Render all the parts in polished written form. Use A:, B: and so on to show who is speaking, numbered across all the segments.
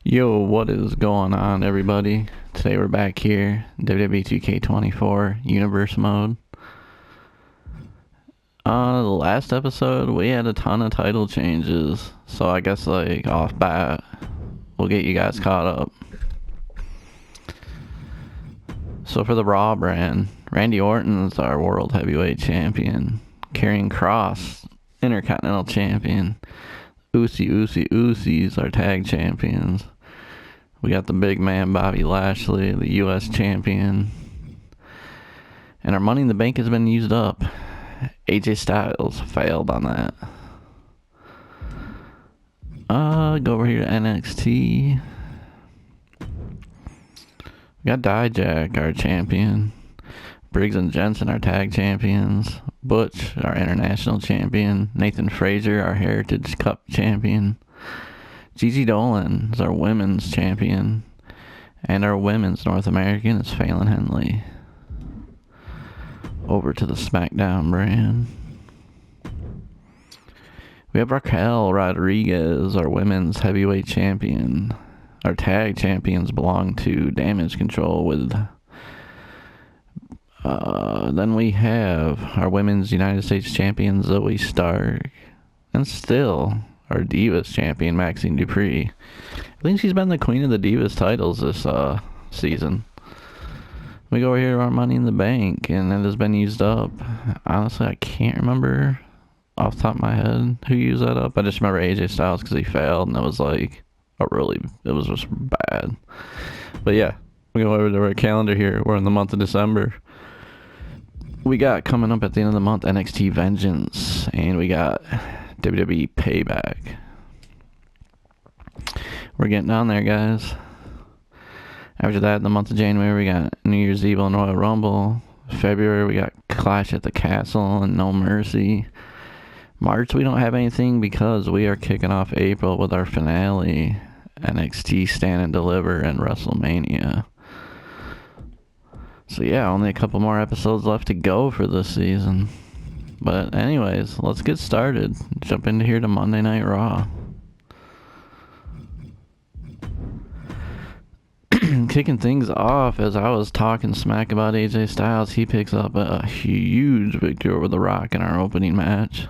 A: Yo, what is going on, everybody? Today we're back here, WWE 2K24 Universe Mode. The last episode, we had a ton of title changes, so I guess, off bat, we'll get you guys caught up. So for the Raw brand, Randy Orton's our World Heavyweight Champion. Karrion Kross, Intercontinental Champion. Usi's our Tag Champions. We got the big man Bobby Lashley, the U.S. Champion. And our Money in the Bank has been used up. AJ Styles failed on that. Go over here to NXT. We got Dijak, our champion. Briggs and Jensen, our tag champions. Butch, our international champion. Nathan Frazier, our Heritage Cup champion. Gigi Dolan is our women's champion. And our women's North American is Phelan Henley. Over to the SmackDown brand. We have Raquel Rodriguez, our women's heavyweight champion. Our tag champions belong to Damage Control with... then we have our women's United States champion, Zoe Stark. And still, our Divas champion, Maxine Dupree. I think she's been the queen of the Divas titles this season. We go over here to our Money in the Bank, and it has been used up. Honestly, I can't remember off the top of my head who used that up. I just remember AJ Styles because he failed, and it was it was just bad. But yeah, we go over to our calendar here. We're in the month of December. We got coming up at the end of the month NXT Vengeance, and we got WWE Payback. We're getting down there, guys. After that, in the month of January, we got New Year's Eve and Royal Rumble. February, we got Clash at the Castle and No Mercy. March, we don't have anything because we are kicking off April with our finale, NXT Stand and Deliver and WrestleMania. So yeah, only a couple more episodes left to go for this season. But anyways, let's get started. Jump into here to Monday Night Raw. Kicking things off, as I was talking smack about AJ Styles, he picks up a huge victory over The Rock in our opening match.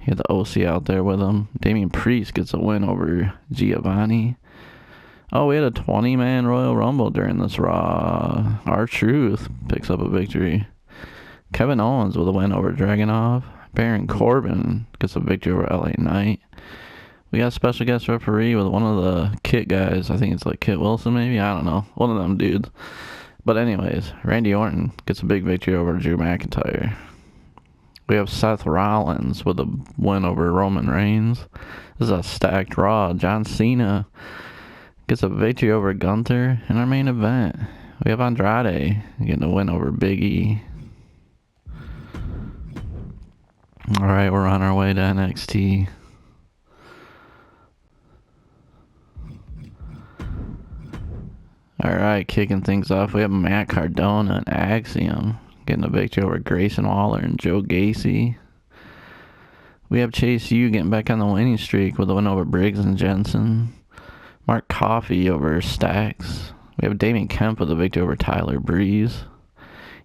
A: He had the OC out there with him. Damian Priest gets a win over Giovanni. Oh, we had a 20-man Royal Rumble during this Raw. R-Truth picks up a victory. Kevin Owens with a win over Dragunov. Baron Corbin gets a victory over LA Knight. We got a special guest referee with one of the Kit guys. I think it's like Kit Wilson, maybe? I don't know. One of them dudes. But anyways, Randy Orton gets a big victory over Drew McIntyre. We have Seth Rollins with a win over Roman Reigns. This is a stacked Raw. John Cena gets a victory over Gunther in our main event. We have Andrade getting a win over Big E. Alright, we're on our way to NXT. Alright, kicking things off, we have Matt Cardona and Axiom getting a victory over Grayson Waller and Joe Gacy. We have Chase U getting back on the winning streak with a win over Briggs and Jensen. Mark Coffey over Stax. We have Damian Kemp with a victory over Tyler Breeze.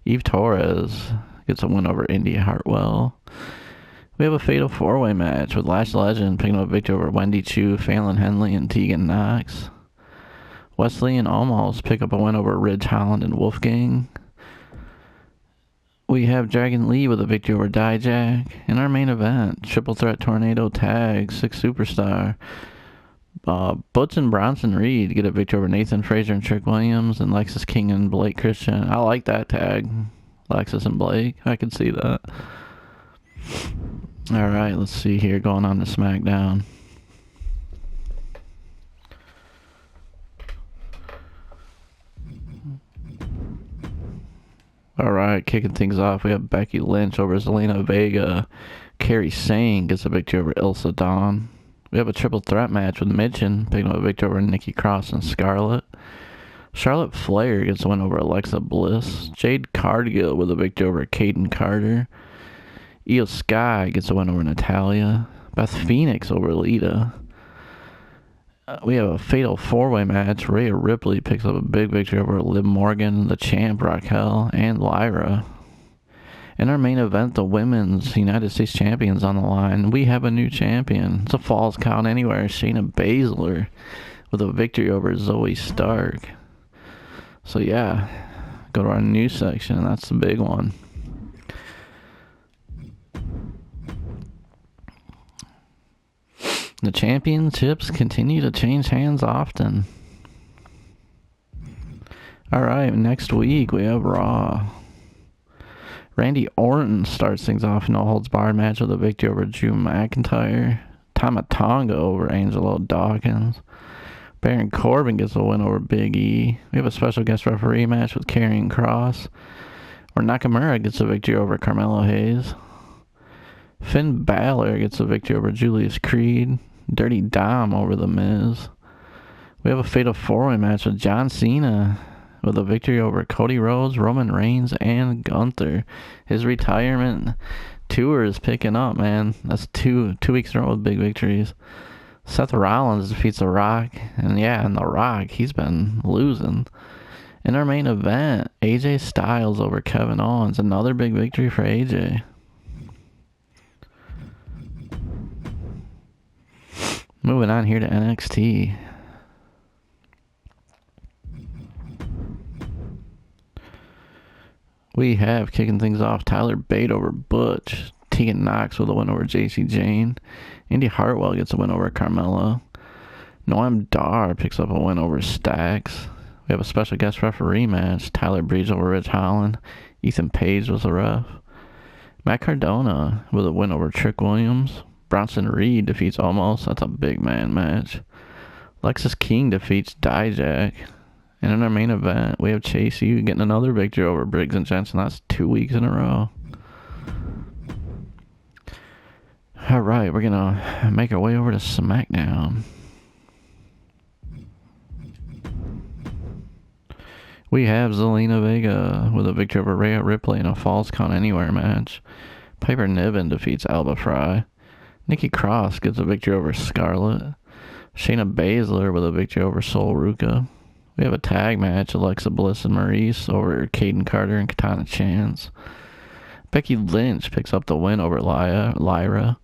A: Eve Torres gets a win over Indy Hartwell. We have a fatal four-way match with Lash Legend picking up a victory over Wendy Chu, Phelan Henley, and Tegan Knox. Wesley and Omos pick up a win over Ridge Holland and Wolfgang. We have Dragon Lee with a victory over Dijak. In our main event, Triple Threat Tornado Tag, 6 Superstar. Butch and Bronson Reed get a victory over Nathan Frazier and Trick Williams, and Lexus King and Blake Christian. I like that tag. Lexus and Blake. I can see that. Alright, let's see here. Going on to SmackDown. Alright, kicking things off, we have Becky Lynch over Zelina Vega. Kairi Sane gets a victory over Ilsa Dawn. We have a triple threat match with Mitchin picking up a victory over Nikki Cross and Scarlett. Charlotte Flair gets a win over Alexa Bliss. Jade Cargill with a victory over Kaden Carter. Io Sky gets a win over Natalia. Beth Phoenix over Lita. We have a fatal four-way match. Rhea Ripley picks up a big victory over Liv Morgan, the champ Raquel, and Lyra. In our main event, the women's United States champions on the line. We have a new champion. It's a Falls Count Anywhere. Shayna Baszler with a victory over Zoe Stark. So yeah, go to our news section. That's the big one. The championships continue to change hands often. Alright, next week we have Raw. Randy Orton starts things off in a holds-barred match with a victory over Drew McIntyre. Tama Tonga over Angelo Dawkins. Baron Corbin gets a win over Big E. We have a special guest referee match with Karrion Kross, where Nakamura gets a victory over Carmelo Hayes. Finn Balor gets a victory over Julius Creed. Dirty Dom over The Miz. We have a fatal four-way match with John Cena with a victory over Cody Rhodes, Roman Reigns, and Gunther. His retirement tour is picking up, man. That's two weeks in a row with big victories. Seth Rollins defeats The Rock, and The Rock, he's been losing. In our main event, AJ Styles over Kevin Owens. Another big victory for AJ. Moving on here to NXT. We have kicking things off Tyler Bate over Butch. Tegan Knox with a win over JC Jane. Indy Hartwell gets a win over Carmella. Noam Dar picks up a win over Stax. We have a special guest referee match. Tyler Breeze over Rich Holland. Ethan Page was the ref. Matt Cardona with a win over Trick Williams. Bronson Reed defeats Omos. That's a big man match. Lexis King defeats Dijak. And in our main event, we have Chase U getting another victory over Briggs and Jensen. That's 2 weeks in a row. Alright, we're going to make our way over to SmackDown. We have Zelina Vega with a victory over Rhea Ripley in a Falls Count Anywhere match. Piper Niven defeats Alba Fry. Nikki Cross gets a victory over Scarlett. Shayna Baszler with a victory over Sol Ruka. We have a tag match, Alexa Bliss and Maurice over Caden Carter and Katana Chance. Becky Lynch picks up the win over Lyra.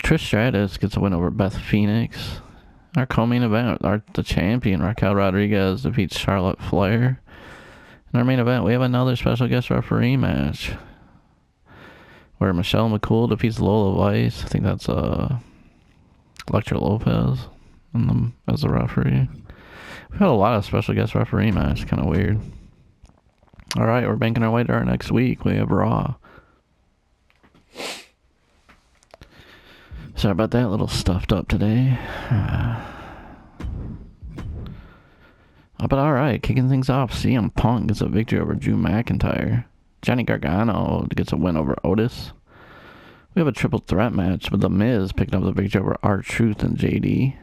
A: Trish Stratus gets a win over Beth Phoenix. Our co-main event, the champion, Raquel Rodriguez defeats Charlotte Flair. In our main event, we have another special guest referee match, where Michelle McCool defeats Lola Vice. I think that's Electra Lopez as the referee. We've had a lot of special guest referee matches. Kind of weird. Alright, we're banking our way to our next week. We have Raw. Sorry about that, a little stuffed up today. But alright, kicking things off, CM Punk gets a victory over Drew McIntyre. Johnny Gargano gets a win over Otis. We have a triple threat match with The Miz picking up the victory over R-Truth and JD.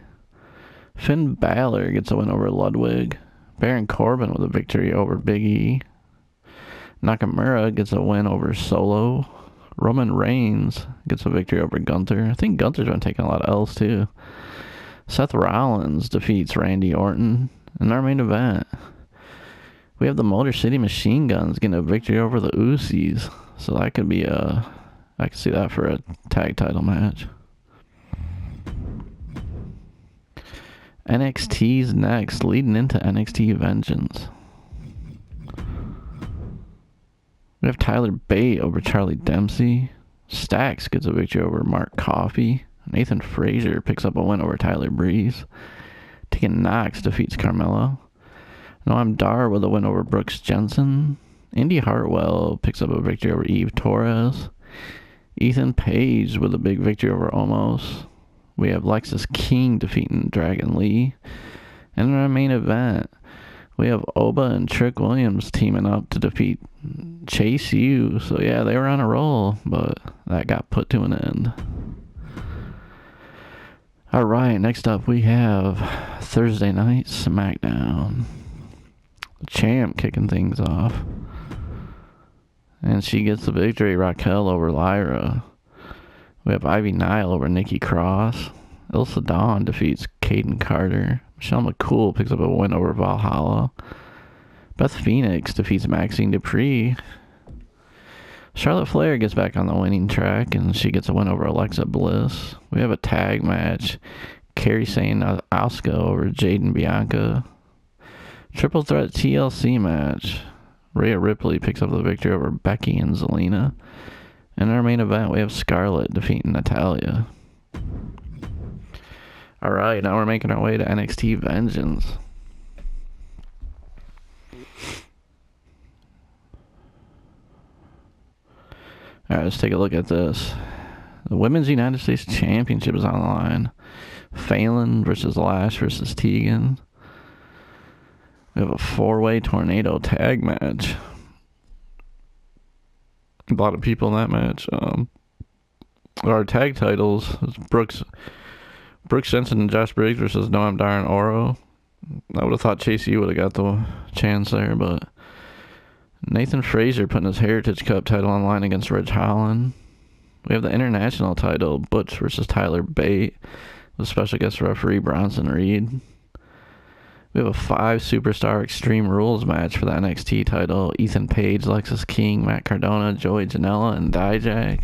A: Finn Balor gets a win over Ludwig. Baron Corbin with a victory over Big E. Nakamura gets a win over Solo. Roman Reigns gets a victory over Gunther. I think Gunther's been taking a lot of L's too. Seth Rollins defeats Randy Orton. In our main event, we have the Motor City Machine Guns getting a victory over the Usos. So that could be I could see that for a tag title match. NXT's next, leading into NXT Vengeance. We have Tyler Bate over Charlie Dempsey. Stax gets a victory over Mark Coffey. Nathan Frazier picks up a win over Tyler Breeze. Tegan Knox defeats Carmella. Noam Dar with a win over Brooks Jensen. Indy Hartwell picks up a victory over Eve Torres. Ethan Page with a big victory over Omos. We have Lexis King defeating Dragon Lee. And in our main event, we have Oba and Trick Williams teaming up to defeat Chase U. So yeah, they were on a roll, but that got put to an end. Alright, next up we have Thursday Night SmackDown. The champ kicking things off. And she gets the victory, Raquel over Lyra. We have Ivy Nile over Nikki Cross. Ilsa Dawn defeats Caden Carter. Michelle McCool picks up a win over Valhalla. Beth Phoenix defeats Maxine Dupree. Charlotte Flair gets back on the winning track, and she gets a win over Alexa Bliss. We have a tag match. Kairi Sane Asuka over Jade and Bianca. Triple threat TLC match. Rhea Ripley picks up the victory over Becky and Zelina. In our main event, we have Scarlett defeating Natalya. Alright, now we're making our way to NXT Vengeance. Alright, let's take a look at this. The Women's United States Championship is on the line. Phelan versus Lash versus Tegan. We have a 4-way tornado tag match. A lot of people in that match. Our tag titles is Brooks Jensen and Josh Briggs versus Noam Dar and Oro. I would have thought Chase U would have got the chance there, but Nathan Frazier putting his Heritage Cup title on line against Ridge Holland. We have the international title, Butch versus Tyler Bate, with special guest referee Bronson Reed. We have a 5-superstar Extreme Rules match for the NXT title. Ethan Page, Lexis King, Matt Cardona, Joey Janela, and Dijak.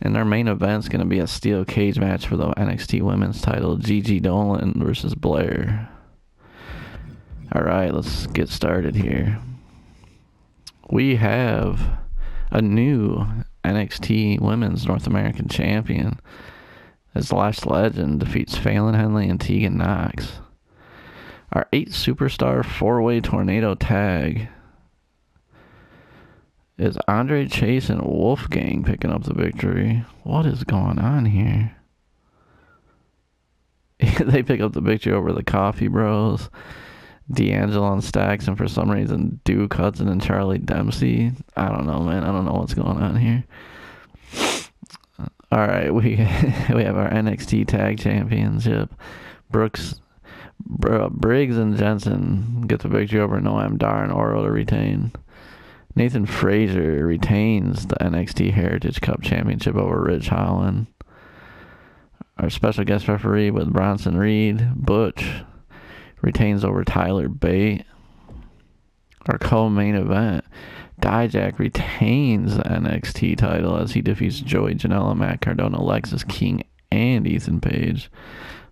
A: And our main event's going to be a steel cage match for the NXT Women's title, Gigi Dolan versus Blair. Alright, let's get started here. We have a new NXT Women's North American Champion as Lash Legend defeats Phelan Henley and Tegan Knox. Our 8-superstar 4-way tornado tag is Andre Chase and Wolfgang picking up the victory. What is going on here? They pick up the victory over the Coffee Bros, D'Angelo and Stacks, and for some reason Duke Hudson and Charlie Dempsey. I don't know, man. I don't know what's going on here. Alright, we have our NXT Tag Championship. Briggs and Jensen get the victory over Noam Dar and Oro to retain. Nathan Frazier retains the NXT Heritage Cup Championship over Ridge Holland. Our special guest referee with Bronson Reed, Butch, retains over Tyler Bate. Our co-main event, Dijak retains the NXT title as he defeats Joey Janela, Matt Cardona, Lexis King, and Ethan Page.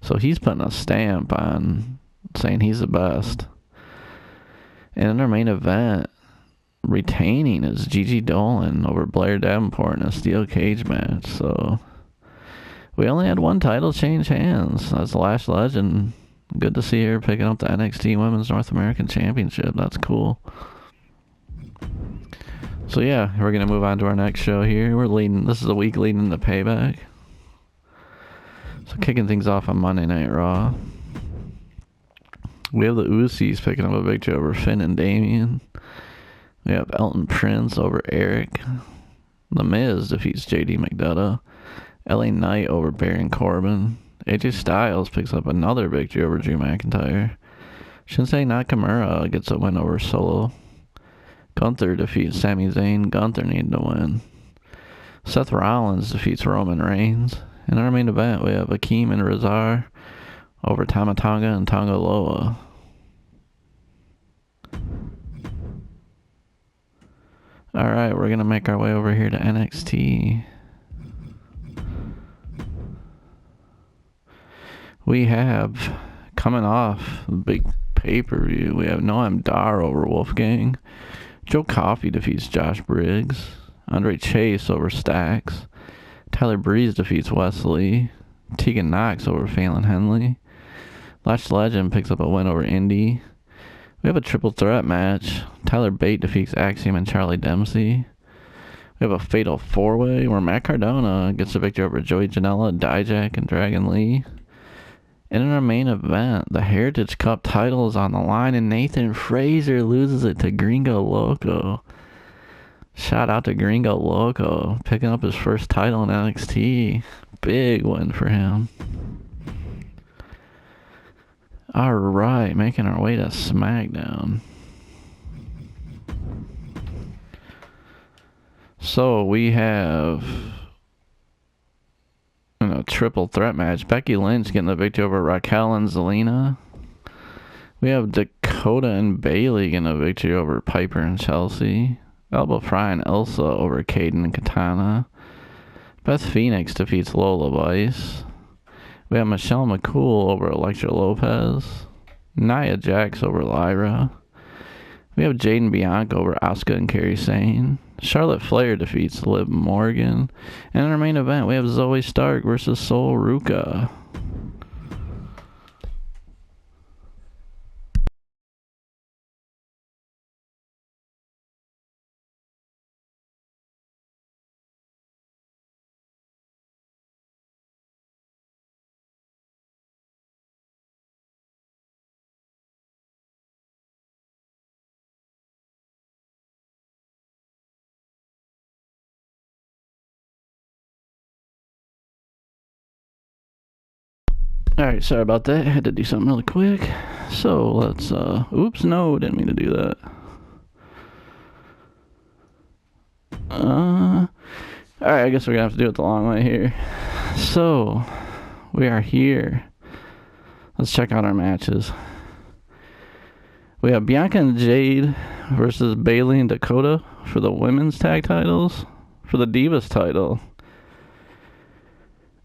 A: So he's putting a stamp on saying he's the best. And in our main event, retaining is Gigi Dolan over Blair Davenport in a steel cage match. So we only had one title change hands. That's Lash Legend. Good to see her picking up the NXT Women's North American Championship. That's cool. So yeah, we're going to move on to our next show here. This is a week leading into Payback. So kicking things off on Monday Night Raw, we have the Usos picking up a victory over Finn and Damian. We have Elton Prince over Eric. The Miz defeats JD McDonough. LA Knight over Baron Corbin. AJ Styles picks up another victory over Drew McIntyre. Shinsuke Nakamura gets a win over Solo. Gunther defeats Sami Zayn. Gunther needed to win. Seth Rollins defeats Roman Reigns. In our main event, we have Akeem and Razar over Tama Tonga and Tonga Loa. Alright, we're going to make our way over here to NXT. We have, coming off the big pay-per-view, we have Noam Dar over Wolfgang. Joe Coffey defeats Josh Briggs. Andre Chase over Stacks. Tyler Breeze defeats Wesley. Tegan Knox over Phelan Henley. Lash Legend picks up a win over Indy. We have a triple threat match. Tyler Bate defeats Axiom and Charlie Dempsey. We have a fatal 4-way where Matt Cardona gets a victory over Joey Janela, Dijak, and Dragon Lee. And in our main event, the Heritage Cup title is on the line, and Nathan Frazier loses it to Gringo Loco. Shout out to Gringo Loco, picking up his first title in NXT. Big win for him. Alright, making our way to SmackDown. So we have triple threat match. Becky Lynch getting the victory over Raquel and Zelina. We have Dakota and Bailey getting a victory over Piper and Chelsea. Elba Fry and Elsa over Kaden and Katana. Beth Phoenix defeats Lola Vice. We have Michelle McCool over Elektra Lopez. Nia Jax over Lyra. We have Jaden Bianca over Asuka and Kairi Sane. Charlotte Flair defeats Liv Morgan. And in our main event, we have Zoe Stark versus Sol Ruka. Alright, sorry about that. I had to do something really quick. So, let's, oops, no, didn't mean to do that. Alright, I guess we're gonna have to do it the long way here. So, we are here. Let's check out our matches. We have Bianca and Jade versus Bailey and Dakota for the women's tag titles. For the Divas title,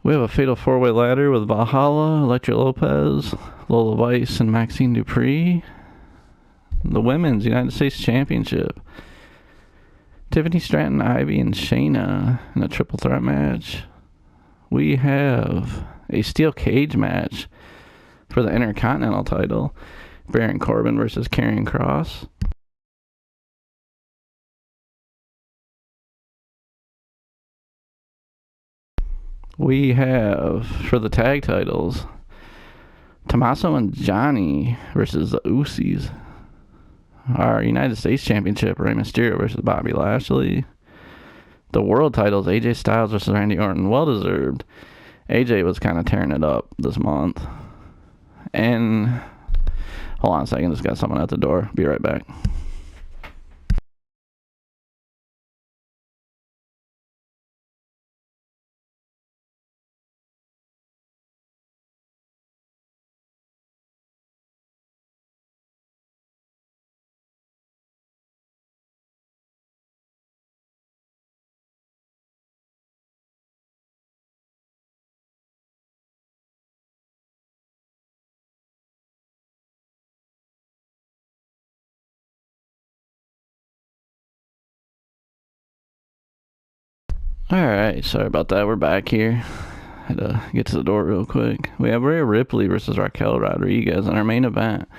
A: we have a fatal four-way ladder with Valhalla, Elektra Lopez, Lola Vice, and Maxine Dupree. The Women's United States Championship. Tiffany Stratton, Ivy, and Shayna in a triple threat match. We have a steel cage match for the Intercontinental title. Baron Corbin versus Karrion Kross. We have, for the tag titles, Tommaso and Johnny versus the Usos. Our United States Championship, Rey Mysterio versus Bobby Lashley. The world titles, AJ Styles versus Randy Orton. Well deserved. AJ was kind of tearing it up this month. And, hold on a second, just got someone at the door. Be right back. Alright, sorry about that. We're back here. Had to get to the door real quick. We have Rhea Ripley versus Raquel Rodriguez in our main event.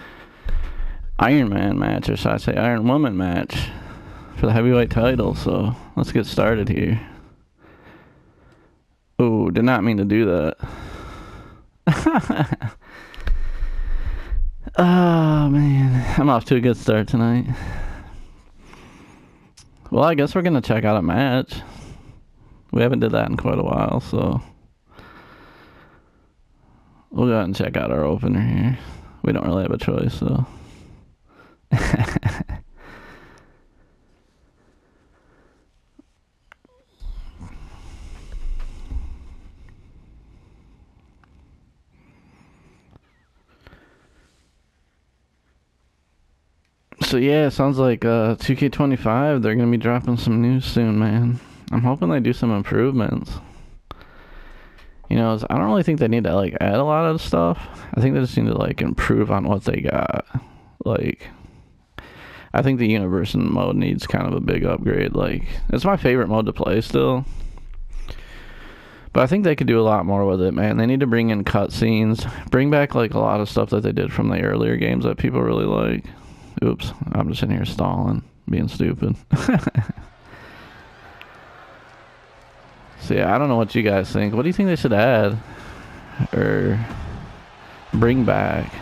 A: Iron Man match, or should I say Iron Woman match for the heavyweight title. So let's get started here. Oh, did not mean to do that. Oh man, I'm off to a good start tonight. Well, I guess we're gonna check out a match. We haven't did that in quite a while, so we'll go ahead and check out our opener here. We don't really have a choice, so. So yeah, it sounds like 2K25, they're going to be dropping some news soon, man. I'm hoping they do some improvements. You know, I don't really think they need to, like, add a lot of stuff. I think they just need to, like, improve on what they got. Like, I think the universe mode needs kind of a big upgrade. Like, it's my favorite mode to play still. But I think they could do a lot more with it, man. They need to bring in cutscenes. Bring back, like, a lot of stuff that they did from the earlier games that people really like. Oops, I'm just in here stalling, being stupid. So yeah, I don't know what you guys think. What do you think they should add or bring back?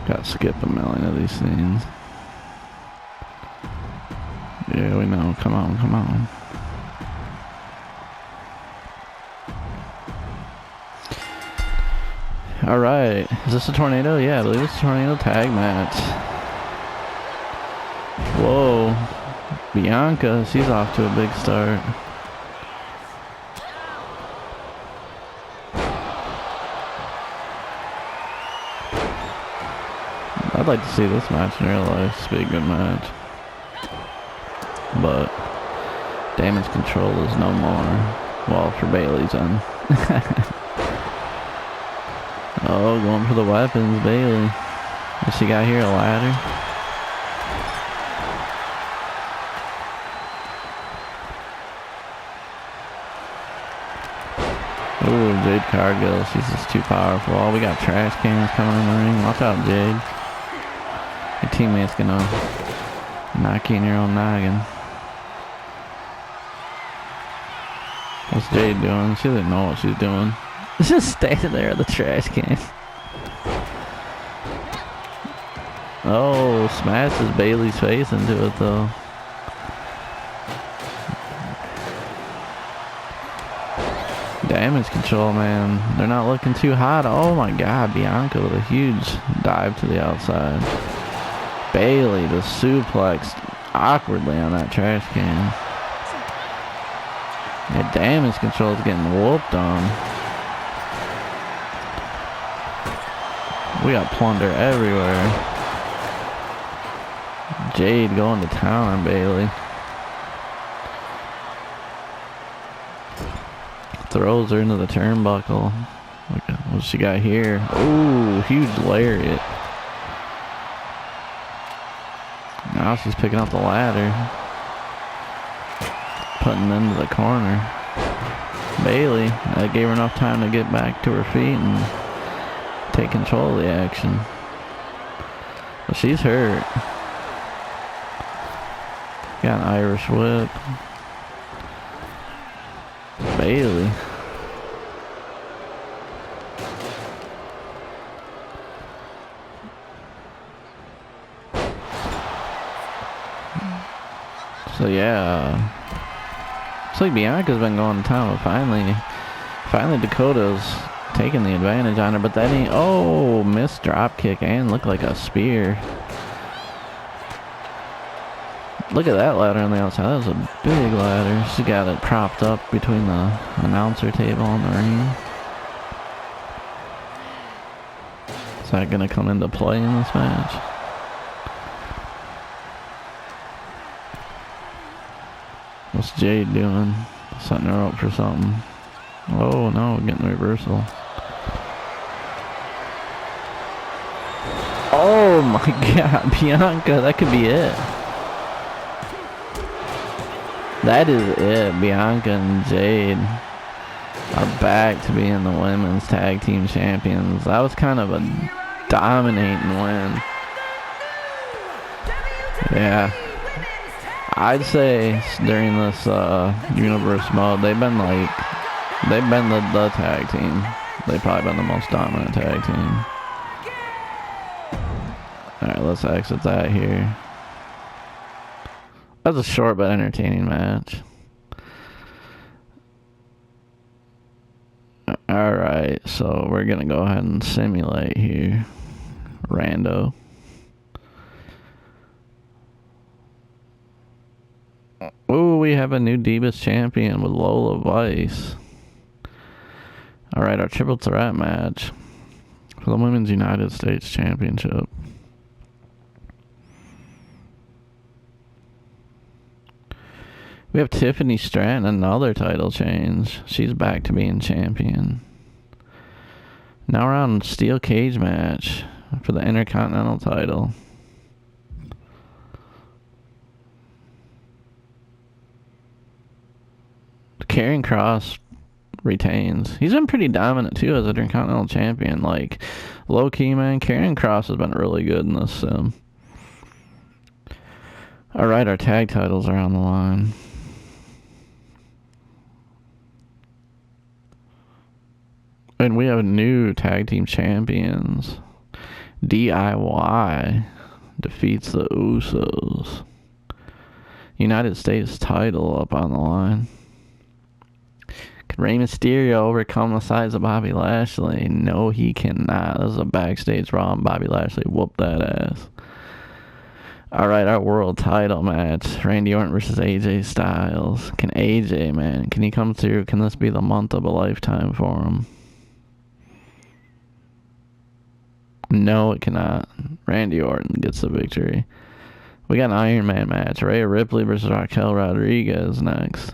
A: Gotta skip a million of these things. Yeah, we know. Come on, come on. Alright, is this a tornado? Yeah, I believe it's a tornado tag match. Whoa. Bianca, she's off to a big start. I'd like to see this match in real life. It's be a good match. But damage control is no more. Well, for Bailey's end. Oh, going for the weapons, Bailey. What's she got here? A ladder? Ooh, Jade Cargill. She's just too powerful. Oh, we got trash cans coming in the ring. Watch out, Jade. Your teammate's gonna knock you in your own noggin. What's Jade doing? She doesn't know what she's doing. Just standing there at the trash can. Oh, smashes Bailey's face into it though. Damage control, man. They're not looking too hot. Oh my god, Bianca with a huge dive to the outside. Bailey just suplexed awkwardly on that trash can. Yeah, damage control is getting whooped on. We got plunder everywhere. Jade going to town on Bailey. Throws her into the turnbuckle. What's she got here? Ooh, huge lariat. Now she's picking up the ladder. Putting it into the corner. Bailey, that gave her enough time to get back to her feet and take control of the action. But she's hurt. Got an Irish whip. Bailey. So yeah, looks like Bianca's been going to town, but finally Dakota's taking the advantage on her, but then missed drop kick and looked like a spear. Look at that ladder on the outside. That was a big ladder. She got it propped up between the announcer table and the ring. Is that gonna come into play in this match? What's Jade doing? Setting her up for something. Oh no, getting the reversal. Oh my god, Bianca, that could be it. That is it. Bianca and Jade are back to being the women's tag team champions. That was kind of a dominating win. Yeah. I'd say during this universe mode, they've been the tag team. They've probably been the most dominant tag team. Alright, let's exit that here. That was a short but entertaining match. Alright, so we're gonna go ahead and simulate here. Rando. Ooh, we have a new Divas champion with Lola Vice. Alright, our triple threat match for the Women's United States Championship. We have Tiffany Stratton, another title change. She's back to being champion. Now we're on steel cage match for the Intercontinental title. Karrion Kross retains. He's been pretty dominant too as an Intercontinental champion. Like, low key, man, Karrion Kross has been really good in this sim. Alright, our tag titles are on the line. And we have new tag team champions. DIY defeats the Usos. United States title up on the line. Can Rey Mysterio overcome the size of Bobby Lashley? No, he cannot. This is a backstage Raw and Bobby Lashley whooped that ass. Alright, our world title match. Randy Orton versus AJ Styles. Can AJ, man, can he come through? Can this be the month of a lifetime for him? No, it cannot. Randy Orton gets the victory. We got an Iron Man match. Rhea Ripley versus Raquel Rodriguez next.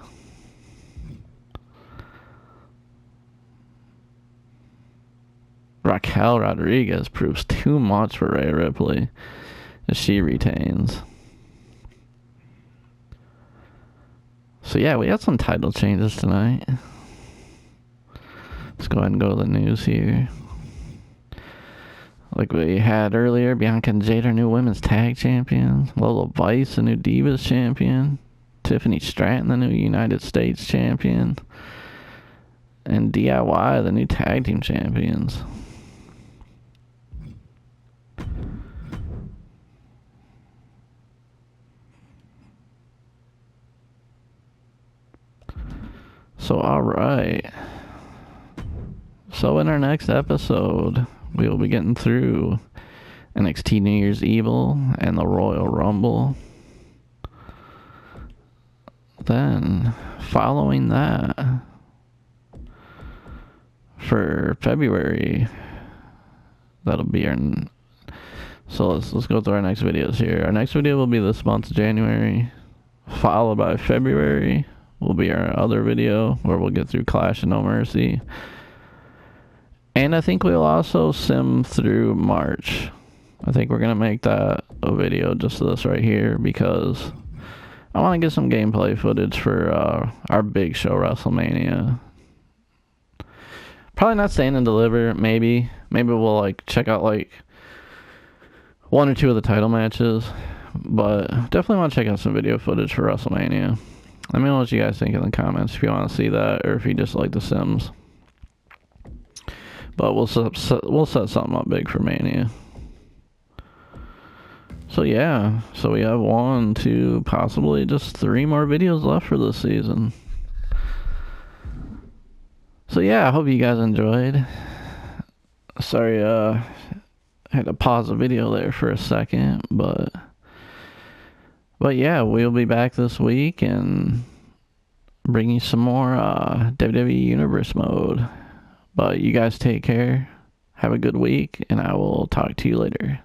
A: Raquel Rodriguez proves too much for Rhea Ripley as she retains. So yeah, we had some title changes tonight. Let's go ahead and go to the news here. Like we had earlier, Bianca and Jade are new women's tag champions. Lola Vice, the new Divas champion. Tiffany Stratton, the new United States champion. And DIY, the new tag team champions. So, alright. So, in our next episode, we will be getting through NXT New Year's Evil and the Royal Rumble. Then, following that, for February, that'll be our... So, let's go through our next videos here. Our next video will be this month, January, followed by February will be our other video where we'll get through Clash of No Mercy. And I think we'll also sim through March. I think we're going to make that a video just this right here because I want to get some gameplay footage for our big show, WrestleMania. Probably not Stand and Deliver, maybe. Maybe we'll like check out like one or two of the title matches. But definitely want to check out some video footage for WrestleMania. Let me know what you guys think in the comments if you want to see that or if you just like the Sims. But we'll set something up big for Mania. So yeah, so we have 1, 2, possibly just 3 more videos left for this season. So yeah, I hope you guys enjoyed. Sorry, I had to pause the video there for a second, but yeah, we'll be back this week and bring you some more WWE Universe mode. But you guys take care, have a good week, and I will talk to you later.